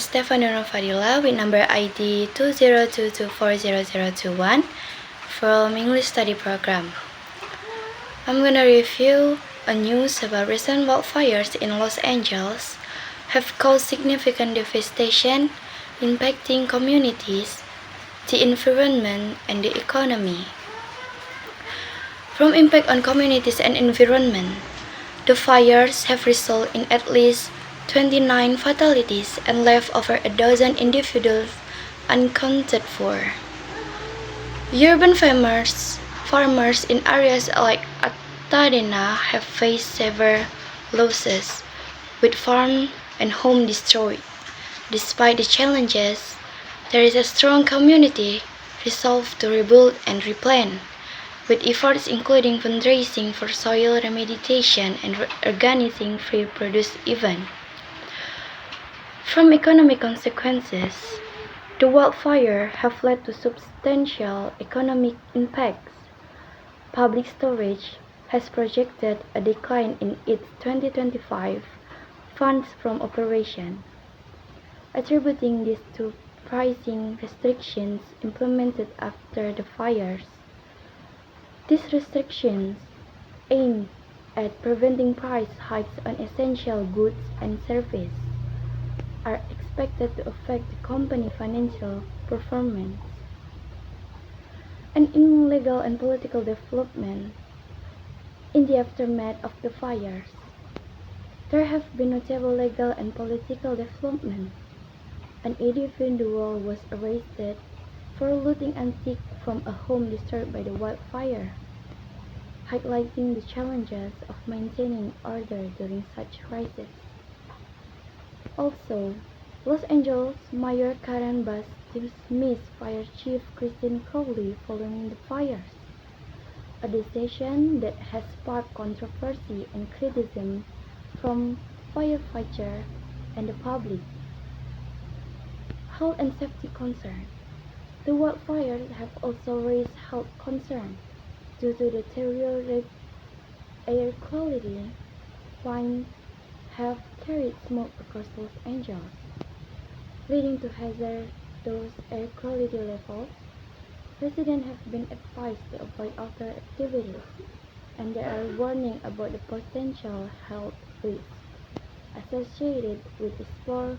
Stefanino Fadila with number ID 2022400021 from English Study Program. I'm gonna review a news about recent wildfires in Los Angeles have caused significant devastation, impacting communities, the environment, and the economy. From impact on communities and environment, the fires have resulted in at least 29 fatalities and left over a dozen individuals unaccounted for. Urban farmers in areas like Altadena have faced severe losses, with farm and home destroyed. Despite the challenges, there is a strong community resolve to rebuild and replant, with efforts including fundraising for soil remediation and organizing free produce events. From economic consequences, the wildfires have led to substantial economic impacts. Public Storage has projected a decline in its 2025 funds from operation, attributing this to pricing restrictions implemented after the fires. These restrictions aim at preventing price hikes on essential goods and services are expected to affect the company's financial performance. And in legal and political development, in the aftermath of the fires, there have been notable legal and political development. An individual was arrested for looting antiques from a home destroyed by the wildfire, highlighting the challenges of maintaining order during such crises. Also, Los Angeles Mayor Karen Bass dismissed Fire Chief Christine Crowley following the fires, a decision that has sparked controversy and criticism from firefighters and the public. Health and safety concerns. The wildfires have also raised health concerns due to the deteriorated air quality. Flames have carried smoke across Los Angeles, leading to hazardous air quality levels. Residents have been advised to avoid outdoor activities, and there are warnings about the potential health risks associated with exposure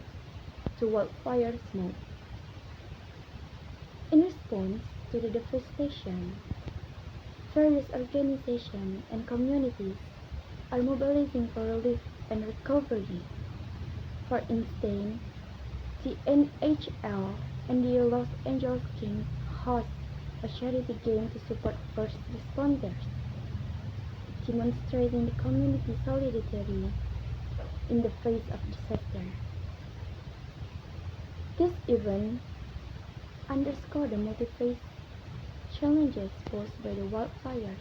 to wildfire smoke. In response to the devastation, various organizations and communities are mobilizing for relief and recovery. For instance, the NHL and the Los Angeles Kings host a charity game to support first responders, demonstrating the community solidarity in the face of disaster. This event underscores the multiple challenges posed by the wildfires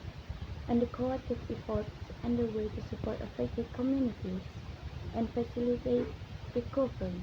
and the collective efforts underway to support affected communities and facilitate recovery.